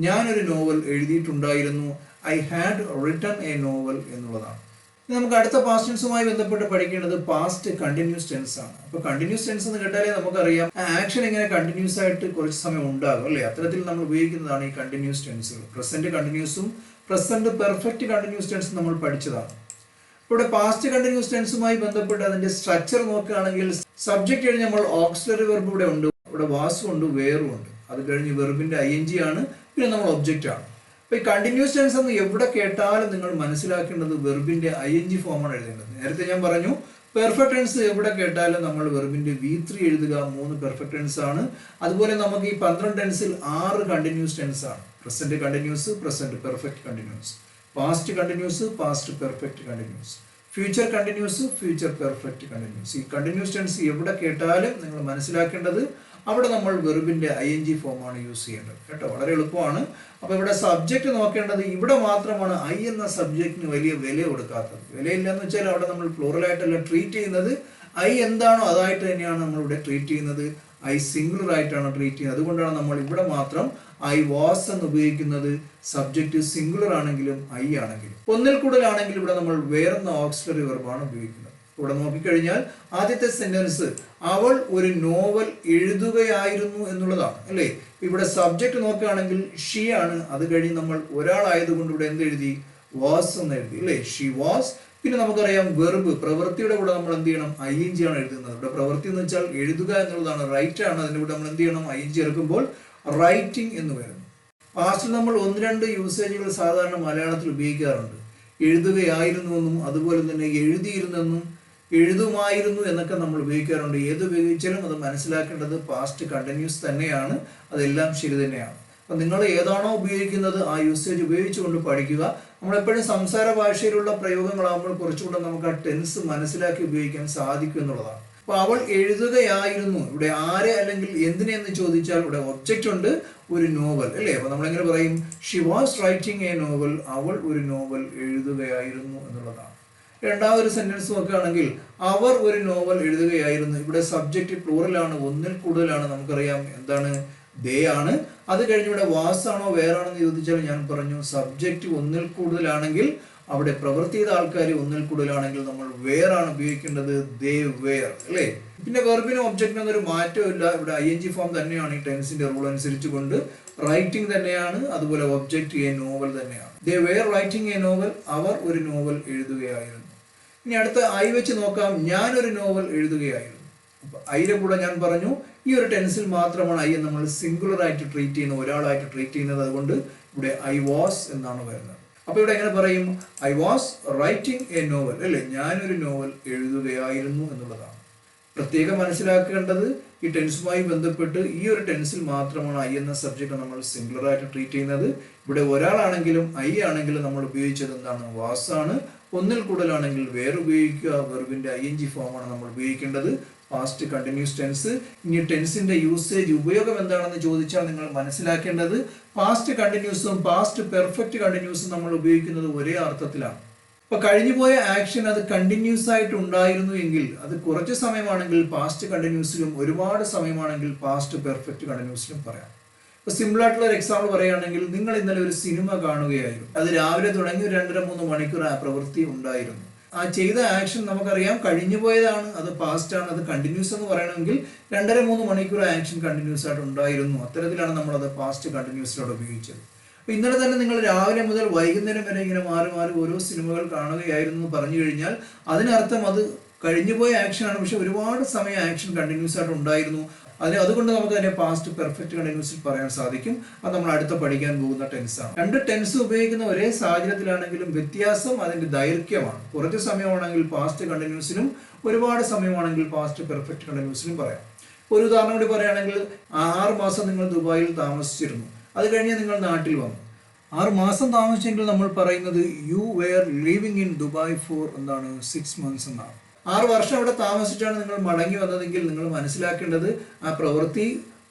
S1: ഞാനൊരു നോവൽ എഴുതിയിട്ടുണ്ടായിരുന്നു, I had written a novel എന്നുള്ളതാണ്. നമുക്ക് അടുത്ത പാസ്റ്റ് ടെൻസുമായി ബന്ധപ്പെട്ട് പഠിക്കേണ്ടത് പാസ്റ്റ് കണ്ടിന്യൂസ് ടെൻസ് ആണ്. അപ്പൊ കണ്ടിന്യൂസ് ടെൻസ് എന്ന് കേട്ടാലേ നമുക്കറിയാം ആക്ഷൻ ഇങ്ങനെ കണ്ടിന്യൂസ് ആയിട്ട് കുറച്ച് സമയം ഉണ്ടാകും, അല്ലേ? അത്തരത്തിൽ നമ്മൾ ഉപയോഗിക്കുന്നതാണ് ഈ കണ്ടിന്യൂസ് ടെൻസുകൾ. പ്രസന്റ് കണ്ടിന്യൂസും പ്രസന്റ് പെർഫെക്റ്റ് കണ്ടിന്യൂസ് ടെൻസും നമ്മൾ പഠിച്ചതാണ്. ഇവിടെ പാസ്റ്റ് കണ്ടിന്യൂസ് ടെൻസുമായി ബന്ധപ്പെട്ട് അതിന്റെ സ്ട്രക്ചർ നോക്കുകയാണെങ്കിൽ സബ്ജക്റ്റ് കഴിഞ്ഞ് നമ്മൾ ഓക്സിലറി വെർബ് ഇവിടെ ഉണ്ട്, ഇവിടെ വാസും ഉണ്ട്, വേറും ഉണ്ട്. അത് കഴിഞ്ഞ് വെർബിന്റെ ING ആണ്, പിന്നെ നമ്മൾ ഒബ്ജക്റ്റ് ആണ്. അപ്പൊ ഈ കണ്ടിന്യൂസ് ടെൻസ് എന്ന് എവിടെ കേട്ടാലും നിങ്ങൾ മനസ്സിലാക്കേണ്ടത് വെർബിന്റെ ING ഫോമാണ് എഴുതേണ്ടത്. നേരത്തെ ഞാൻ പറഞ്ഞു പെർഫെക്റ്റ് ടെൻസ് എവിടെ കേട്ടാലും നമ്മൾ വെർബിന്റെ V3 എഴുതുക. 3 പെർഫെക്റ്റ് ടെൻസ് ആണ്. അതുപോലെ നമുക്ക് ഈ 12 ടെൻസിൽ 6 കണ്ടിന്യൂസ് ടെൻസ് ആണ്. Present continuous, present perfect continuous, past continuous, past perfect continuous, future continuous, future perfect continuous. ഈ കണ്ടിന്യൂസ് ടെൻസ് എവിടെ കേട്ടാലും നിങ്ങൾ മനസ്സിലാക്കേണ്ടത് അവിടെ നമ്മൾ വെർബിന്റെ ING ഫോമാണ് യൂസ് ചെയ്യേണ്ടത്, കേട്ടോ? വളരെ എളുപ്പമാണ്. അപ്പൊ ഇവിടെ സബ്ജക്റ്റ് നോക്കേണ്ടത് ഇവിടെ മാത്രമാണ് ഐ എന്ന സബ്ജക്റ്റിന് വലിയ വില കൊടുക്കാത്തത്. വിലയില്ല എന്ന് വെച്ചാൽ അവിടെ നമ്മൾ പ്ലൂറലായിട്ടല്ല ട്രീറ്റ് ചെയ്യുന്നത്, ഐ എന്താണോ അതായിട്ട് തന്നെയാണ് നമ്മൾ ഇവിടെ ട്രീറ്റ് ചെയ്യുന്നത്. ഐ സിംഗുലർ ആയിട്ടാണ് ട്രീറ്റ് ചെയ്യുന്നത്. അതുകൊണ്ടാണ് നമ്മൾ ഇവിടെ മാത്രം ഐ വാസ് എന്ന് ഉപയോഗിക്കുന്നത്. സബ്ജക്റ്റ് സിംഗുലർ ആണെങ്കിലും ഐ ആണെങ്കിലും. ഒന്നിൽ കൂടുതലാണെങ്കിൽ ഇവിടെ നമ്മൾ വേറൊന്ന് ഓക്സിലറി വെർബാണ് ഉപയോഗിക്കുന്നത്. ഇവിടെ നോക്കിക്കഴിഞ്ഞാൽ ആദ്യത്തെ സെന്റൻസ് അവൾ ഒരു നോവൽ എഴുതുകയായിരുന്നു എന്നുള്ളതാണ് അല്ലേ. ഇവിടെ സബ്ജക്റ്റ് നോക്കുകയാണെങ്കിൽ ഷീ ആണ്. അത് കഴിഞ്ഞ് നമ്മൾ ഒരാളായതുകൊണ്ട് ഇവിടെ എന്ത് എഴുതി? വാസ് എന്ന് എഴുതി അല്ലേ. She was. പിന്നെ നമുക്കറിയാം വെർബ് പ്രവൃത്തിയുടെ കൂടെ നമ്മൾ എന്ത് ചെയ്യണം? ING ആണ് എഴുതുന്നത്. ഇവിടെ പ്രവൃത്തി എന്ന് വെച്ചാൽ എഴുതുക എന്നുള്ളതാണ്, റൈറ്റ് ആണ്. അതിന്റെ കൂടെ നമ്മൾ എന്ത് ചെയ്യണം? ING ചേർക്കുമ്പോൾ റൈറ്റിംഗ് എന്ന് വരുന്നു. പാസ്റ്റിൽ നമ്മൾ 1-2 യൂസേജുകൾ സാധാരണ മലയാളത്തിൽ ഉപയോഗിക്കാറുണ്ട്. എഴുതുകയായിരുന്നു എന്നും അതുപോലെ തന്നെ എഴുതിയിരുന്നെന്നും എഴുതുമായിരുന്നു എന്നൊക്കെ നമ്മൾ ഉപയോഗിക്കാറുണ്ട്. ഏത് ഉപയോഗിച്ചാലും അത് മനസ്സിലാക്കേണ്ടത് പാസ്റ്റ് കണ്ടിന്യൂസ് തന്നെയാണ്. അതെല്ലാം ശരി തന്നെയാണ്. അപ്പം നിങ്ങൾ ഏതാണോ ഉപയോഗിക്കുന്നത് ആ യൂസേജ് ഉപയോഗിച്ചുകൊണ്ട് പഠിക്കുക. നമ്മളെപ്പോഴും സംസാര ഭാഷയിലുള്ള പ്രയോഗങ്ങളാകുമ്പോൾ കുറച്ചുകൂടെ നമുക്ക് ആ ടെൻസ് മനസ്സിലാക്കി ഉപയോഗിക്കാൻ സാധിക്കും എന്നുള്ളതാണ്. അപ്പൊ അവൾ എഴുതുകയായിരുന്നു. ഇവിടെ ആരെ അല്ലെങ്കിൽ എന്തിനെന്ന് ചോദിച്ചാൽ ഇവിടെ ഒബ്ജക്റ്റ് ഉണ്ട്, ഒരു നോവൽ അല്ലേ. അപ്പൊ നമ്മളെങ്ങനെ പറയും? She was writing a novel. അവൾ ഒരു നോവൽ എഴുതുകയായിരുന്നു എന്നുള്ളതാണ്. രണ്ടാമതൊരു സെന്റൻസ് നോക്കുകയാണെങ്കിൽ അവർ ഒരു നോവൽ എഴുതുകയായിരുന്നു. ഇവിടെ സബ്ജക്റ്റ് പ്ലൂറലാണ്, ഒന്നിൽ കൂടുതലാണ്. നമുക്കറിയാം എന്താണ്? ദേ ആണ്. അത് കഴിഞ്ഞ് ഇവിടെ വാസ് ആണോ വേറാണെന്ന് ചോദിച്ചാൽ ഞാൻ പറഞ്ഞു സബ്ജക്റ്റ് ഒന്നിൽ കൂടുതലാണെങ്കിൽ അവിടെ പ്രവൃത്തി ചെയ്ത ആൾക്കാർ ഒന്നിൽ കൂടുതലാണെങ്കിൽ നമ്മൾ വേറാണ് ഉപയോഗിക്കേണ്ടത്. ദേ വേർ അല്ലേ. പിന്നെ വെർബിനും ഒബ്ജക്റ്റിനും ഒന്നൊരു മാറ്റവും ഇല്ല. ഇവിടെ ING ഫോം തന്നെയാണ് ഈ ടെൻസിന്റെ റൂൾ അനുസരിച്ച് കൊണ്ട്. റൈറ്റിംഗ് തന്നെയാണ്, അതുപോലെ ഒബ്ജക്റ്റ് എ നോവൽ തന്നെയാണ്. They were writing a novel. അവർ ഒരു നോവൽ എഴുതുകയായിരുന്നു. ഇനി അടുത്ത ഐ വെച്ച് നോക്കാം. ഞാനൊരു നോവൽ എഴുതുകയായിരുന്നു. അപ്പൊ ഐയുടെ കൂടെ ഞാൻ പറഞ്ഞു ഈ ഒരു ടെൻസിൽ മാത്രമാണ് ഐ നമ്മൾ സിംഗുലർ ആയിട്ട് ട്രീറ്റ് ചെയ്യുന്നത്, ഒരാളായിട്ട് ട്രീറ്റ് ചെയ്യുന്നത്. അതുകൊണ്ട് ഇവിടെ ഐ വാസ് എന്നാണ് വരുന്നത്. അപ്പൊ ഇവിടെ എങ്ങനെ പറയും? I was writing a novel അല്ലേ. ഞാനൊരു നോവൽ എഴുതുകയായിരുന്നു എന്നുള്ളതാണ്. പ്രത്യേകം മനസ്സിലാക്കേണ്ടത് ഈ ടെൻസുമായി ബന്ധപ്പെട്ട് ഈ ഒരു ടെൻസിൽ മാത്രമാണ് ഐ എന്ന സബ്ജക്റ്റ് നമ്മൾ സിംഗുലർ ആയിട്ട് ട്രീറ്റ് ചെയ്യുന്നത്. ഇവിടെ ഒരാളാണെങ്കിലും ഐ ആണെങ്കിലും നമ്മൾ ഉപയോഗിച്ചത് എന്താണ്? വാസ് ആണ്. ഒന്നിൽ കൂടുതലാണെങ്കിൽ വേറെ ഉപയോഗിക്കുക. വെർബിന്റെ ING ഫോമാണ് നമ്മൾ ഉപയോഗിക്കേണ്ടത്. Past continuous tense. ഇനി ടെൻസിന്റെ യൂസേജ് ഉപയോഗം എന്താണെന്ന് ചോദിച്ചാൽ നിങ്ങൾ മനസ്സിലാക്കേണ്ടത് പാസ്റ്റ് കണ്ടിന്യൂസും പാസ്റ്റ് പെർഫെക്റ്റ് കണ്ടിന്യൂസും നമ്മൾ ഉപയോഗിക്കുന്നത് ഒരേ അർത്ഥത്തിലാണ്. ഇപ്പൊ കഴിഞ്ഞുപോയ ആക്ഷൻ അത് കണ്ടിന്യൂസ് ആയിട്ട് ഉണ്ടായിരുന്നു എങ്കിൽ അത് കുറച്ച് സമയമാണെങ്കിൽ പാസ്റ്റ് കണ്ടിന്യൂസിലും ഒരുപാട് സമയമാണെങ്കിൽ പാസ്റ്റ് പെർഫെക്റ്റ് കണ്ടിന്യൂസിലും പറയാം. ഇപ്പൊ സിമ്പിൾ ആയിട്ടുള്ള ഒരു എക്സാമ്പിൾ പറയുകയാണെങ്കിൽ നിങ്ങൾ ഇന്നലെ ഒരു സിനിമ കാണുകയായിരുന്നു. അത് രാവിലെ തുടങ്ങി 2-3 മണിക്കൂർ ആ പ്രവൃത്തി ഉണ്ടായിരുന്നു. ആ ചെയ്ത ആക്ഷൻ നമുക്കറിയാം കഴിഞ്ഞു പോയതാണ്, അത് പാസ്റ്റ് ആണ്. അത് കണ്ടിന്യൂസ് എന്ന് പറയണമെങ്കിൽ 2-3 മണിക്കൂർ ആക്ഷൻ കണ്ടിന്യൂസ് ആയിട്ട് ഉണ്ടായിരുന്നു. അത്തരത്തിലാണ് നമ്മൾ അത് പാസ്റ്റ് കണ്ടിന്യൂസിലൂടെ ഉപയോഗിച്ചത്. അപ്പൊ ഇന്നലെ തന്നെ നിങ്ങൾ രാവിലെ മുതൽ വൈകുന്നേരം വരെ ഇങ്ങനെ മാറി മാറി ഓരോ സിനിമകൾ കാണുകയായിരുന്നു എന്ന് പറഞ്ഞു കഴിഞ്ഞാൽ അതിനർത്ഥം അത് കഴിഞ്ഞുപോയ ആക്ഷൻ ആണ്, പക്ഷെ ഒരുപാട് സമയം ആക്ഷൻ കണ്ടിന്യൂസ് ആയിട്ട് ഉണ്ടായിരുന്നു. അതുകൊണ്ട് നമുക്ക് അതിനെ പാസ്റ്റ് പെർഫെക്റ്റ് കണ്ടിന്യൂസിൽ പറയാൻ സാധിക്കും. അത് നമ്മൾ അടുത്ത പഠിക്കാൻ പോകുന്ന ടെൻസാണ്. 2 ടെൻസ് ഉപയോഗിക്കുന്ന ഒരേ സാഹചര്യത്തിലാണെങ്കിലും വ്യത്യാസം അതിന്റെ ദൈർഘ്യമാണ്. കുറച്ച് സമയമാണെങ്കിൽ പാസ്റ്റ് കണ്ടിന്യൂസിലും ഒരുപാട് സമയമാണെങ്കിൽ പാസ്റ്റ് പെർഫെക്റ്റ് കണ്ടിന്യൂസിലും പറയാം. ഒരു ഉദാഹരണം കൂടി പറയുകയാണെങ്കിൽ 6 മാസം നിങ്ങൾ ദുബായിൽ താമസിച്ചിരുന്നു. അത് കഴിഞ്ഞ് നിങ്ങൾ നാട്ടിൽ വന്നു. 6 മാസം താമസിച്ചെങ്കിൽ നമ്മൾ പറയുന്നത് you were living in Dubai for എന്താണ് 6 months എന്നാണ്. 6 വർഷം അവിടെ താമസിച്ചാണ് നിങ്ങൾ മടങ്ങി വന്നതെങ്കിൽ നിങ്ങൾ മനസ്സിലാക്കേണ്ടത് ആ പ്രവൃത്തി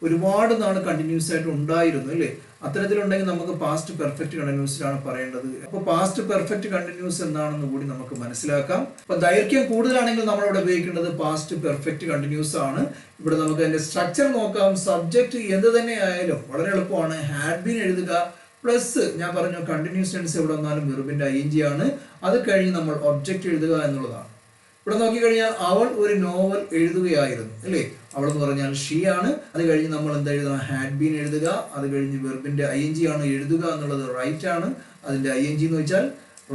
S1: ഒരുപാട് നാൾ കണ്ടിന്യൂസ് ആയിട്ട് ഉണ്ടായിരുന്നു അല്ലേ. അത്തരത്തിലുണ്ടെങ്കിൽ നമുക്ക് പാസ്റ്റ് പെർഫെക്റ്റ് കണ്ടിന്യൂസിലാണ് പറയേണ്ടത്. അപ്പൊ പാസ്റ്റ് പെർഫെക്റ്റ് കണ്ടിന്യൂസ് എന്താണെന്ന് കൂടി നമുക്ക് മനസ്സിലാക്കാം. അപ്പൊ ദൈർഘ്യം കൂടുതലാണെങ്കിൽ നമ്മളിവിടെ ഉപയോഗിക്കേണ്ടത് പാസ്റ്റ് പെർഫെക്റ്റ് കണ്ടിന്യൂസ് ആണ്. ഇവിടെ നമുക്ക് അതിന്റെ സ്ട്രക്ചർ നോക്കാം. സബ്ജക്റ്റ് എന്ത് തന്നെ ആയാലും വളരെ എളുപ്പമാണ്. ഹാഡ് ബീൻ എഴുതുക പ്ലസ് ഞാൻ പറഞ്ഞു കണ്ടിന്യൂസ് ടെൻസ് എവിടെ വന്നാലും വെർബിന്റെ ING ആണ്. അത് കഴിഞ്ഞ് നമ്മൾ ഒബ്ജക്റ്റ് എഴുതുക എന്നുള്ളതാണ്. ഇവിടെ നോക്കിക്കഴിഞ്ഞാൽ അവൾ ഒരു നോവൽ എഴുതുകയായിരുന്നു അല്ലേ. അവൾ എന്ന് പറഞ്ഞാൽ ഷീ ആണ്. അത് കഴിഞ്ഞ് നമ്മൾ എന്താ എഴുതണം? ഹാഡ് ബീൻ എഴുതുക. അത് കഴിഞ്ഞ് വെർബിന്റെ ING ആണ്. എഴുതുക എന്നുള്ളത് റൈറ്റ് ആണ്. അതിന്റെ ING എന്ന് വെച്ചാൽ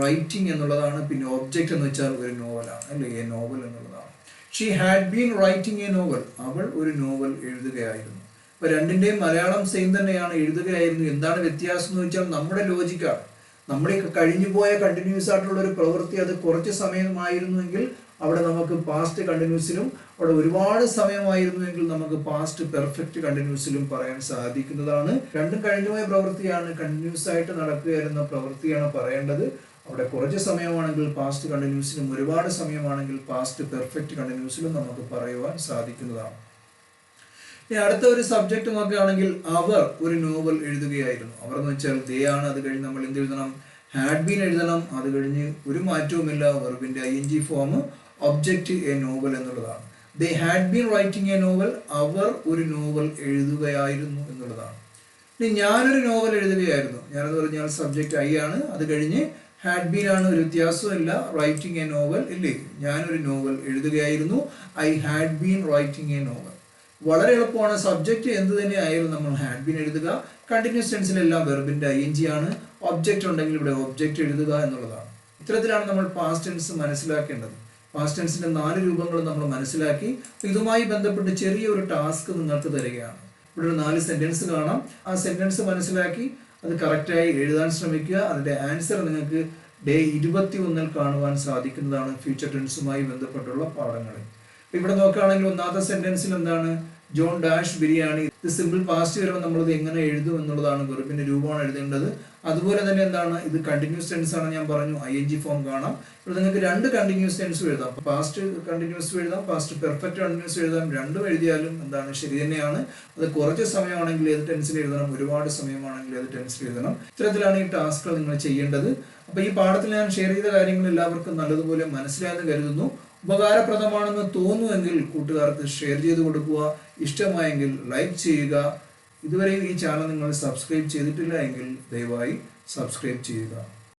S1: റൈറ്റിംഗ് എന്നുള്ളതാണ്. പിന്നെ ഒബ്ജക്റ്റ് എന്ന് വെച്ചാൽ ഒരു നോവലാണ് അല്ലേ, എ നോവൽ എന്നുള്ളതാണ്. She had been writing a novel. അവൾ ഒരു നോവൽ എഴുതുകയായിരുന്നു. അപ്പൊ രണ്ടിന്റെയും മലയാളം സെയിം തന്നെയാണ്, എഴുതുകയായിരുന്നു. എന്താണ് വ്യത്യാസം എന്ന് വെച്ചാൽ നമ്മുടെ ലോജിക്കാണ്. നമ്മൾ കഴിഞ്ഞുപോയ കണ്ടിന്യൂസ് ആയിട്ടുള്ള ഒരു പ്രവൃത്തി അത് കുറച്ച് സമയമായിരുന്നുവെങ്കിൽ അവിടെ നമുക്ക് പാസ്റ്റ് കണ്ടിന്യൂസിലും, അവിടെ ഒരുപാട് സമയമായിരുന്നുവെങ്കിൽ നമുക്ക് പാസ്റ്റ് പെർഫെക്റ്റ് കണ്ടിന്യൂസിലും പറയാൻ സാധിക്കുന്നതാണ്. രണ്ടും കഴിഞ്ഞുപോയ പ്രവൃത്തിയാണ്, കണ്ടിന്യൂസ് ആയിട്ട് നടക്കുകയായിരുന്ന പ്രവൃത്തിയാണ് പറയേണ്ടത്. അവിടെ കുറച്ച് സമയമാണെങ്കിൽ പാസ്റ്റ് കണ്ടിന്യൂസിലും ഒരുപാട് സമയമാണെങ്കിൽ പാസ്റ്റ് പെർഫെക്റ്റ് കണ്ടിന്യൂസിലും നമുക്ക് പറയുവാൻ സാധിക്കുന്നതാണ്. ഇനി അടുത്ത ഒരു സബ്ജക്റ്റ് നോക്കുകയാണെങ്കിൽ അവർ ഒരു നോവൽ എഴുതുകയായിരുന്നു. അവർ എന്ന് വെച്ചാൽ ദേ ആണ്. അത് കഴിഞ്ഞ് നമ്മൾ എന്ത് എഴുതണം? ഹാഡ് ബീൻ എഴുതണം. അത് കഴിഞ്ഞ് ഒരു മാറ്റവുമില്ല, വെർബിന്റെ ING form object a novel എന്നുള്ളതാണ്. They had been writing a novel, അവർ ഒരു നോവൽ എഴുതുകയായിരുന്നു എന്നുള്ളതാണ്. ഇനി ഞാനൊരു നോവൽ എഴുതുകയായിരുന്നു, ഞാനെന്ന് പറഞ്ഞാൽ സബ്ജക്റ്റ് ഐ ആണ്, അത് കഴിഞ്ഞ് ഹാഡ് ബീൻ ആണ്, ഒരു വ്യത്യാസവും ഇല്ല. റൈറ്റിംഗ് എ നോവൽ ഇല്ലേ, ഞാനൊരു നോവൽ എഴുതുകയായിരുന്നു. I had been writing a novel. വളരെ എളുപ്പമാണ്. സബ്ജക്റ്റ് എന്ത് തന്നെ ആയാലും നമ്മൾ ഹാഡ് ബീൻ എഴുതുക. കണ്ടിന്യൂസ് ടെൻസിലെല്ലാം വെർബിന്റെ ing ആണ്. ഒബ്ജക്റ്റ് ഉണ്ടെങ്കിൽ ഇവിടെ ഒബ്ജക്റ്റ് എഴുതുക എന്നുള്ളതാണ്. ഇത്തരത്തിലാണ് നമ്മൾ പാസ്റ്റ് ടെൻസ് മനസ്സിലാക്കേണ്ടത്. പാസ്റ്റ് ടെൻസിന്റെ 4 രൂപങ്ങൾ നമ്മൾ മനസ്സിലാക്കി. ഇതുമായി ബന്ധപ്പെട്ട് ചെറിയൊരു ടാസ്ക് നിങ്ങൾക്ക് തരികയാണ്. ഇവിടെ ഒരു 4 സെന്റൻസ് കാണാം. ആ സെന്റൻസ് മനസ്സിലാക്കി അത് കറക്റ്റായി എഴുതാൻ ശ്രമിക്കുക. അതിന്റെ ആൻസർ നിങ്ങൾക്ക് ഡേ 21 കാണുവാൻ സാധിക്കുന്നതാണ് ഫ്യൂച്ചർ ടെൻസുമായി ബന്ധപ്പെട്ടുള്ള പാഠങ്ങളിൽ. ഇവിടെ നോക്കുകയാണെങ്കിൽ ഒന്നാമത്തെ സെന്റൻസിൽ എന്താണ്, ജോൺ ഡാഷ് ബിരിയാണി. ഇത് സിമ്പിൾ പാസ്റ്റ് വരുമ്പോൾ നമ്മളത് എങ്ങനെ എഴുതും എന്നുള്ളതാണ്, വെർബിന്റെ രൂപമാണ് എഴുതേണ്ടത്. അതുപോലെ തന്നെ എന്താണ്, ഇത് കണ്ടിന്യൂസ് ടെൻസ് ആണ്, ഞാൻ പറഞ്ഞു ing ഫോം കാണാം. ഇവിടെ നിങ്ങൾക്ക് 2 കണ്ടിന്യൂസ് ടെൻസ് എഴുതാം. പാസ്റ്റ് കണ്ടിന്യൂസ് എഴുതാം, പാസ്റ്റ് പെർഫെക്റ്റ് കണ്ടിന്യൂസ് എഴുതാം. രണ്ടും എഴുതിയാലും എന്താണ് ശരി തന്നെയാണ്. അത് കുറച്ച് സമയമാണെങ്കിൽ ഏത് ടെൻസിൽ എഴുതണം, ഒരുപാട് സമയമാണെങ്കിൽ ഏത് ടെൻസിൽ എഴുതണം. ഇത്തരത്തിലാണ് ഈ ടാസ്കുകൾ നിങ്ങൾ ചെയ്യേണ്ടത്. അപ്പോൾ ഈ പാഠത്തിൽ ഞാൻ ഷെയർ ചെയ്ത കാര്യങ്ങൾ എല്ലാവർക്കും നല്ലതുപോലെ മനസ്സിലായെന്ന് കരുതുന്നു. ഉപകാരപ്രദമാണെന്ന് തോന്നുമെങ്കിൽ കൂട്ടുകാർക്ക് ഷെയർ ചെയ്ത് കൊടുക്കുക. ഇഷ്ടമായെങ്കിൽ ലൈക്ക് ചെയ്യുക. ഇതുവരെ ഈ ചാനൽ നിങ്ങൾ സബ്സ്ക്രൈബ് ചെയ്തിട്ടില്ല എങ്കിൽ ദയവായി സബ്സ്ക്രൈബ് ചെയ്യുക.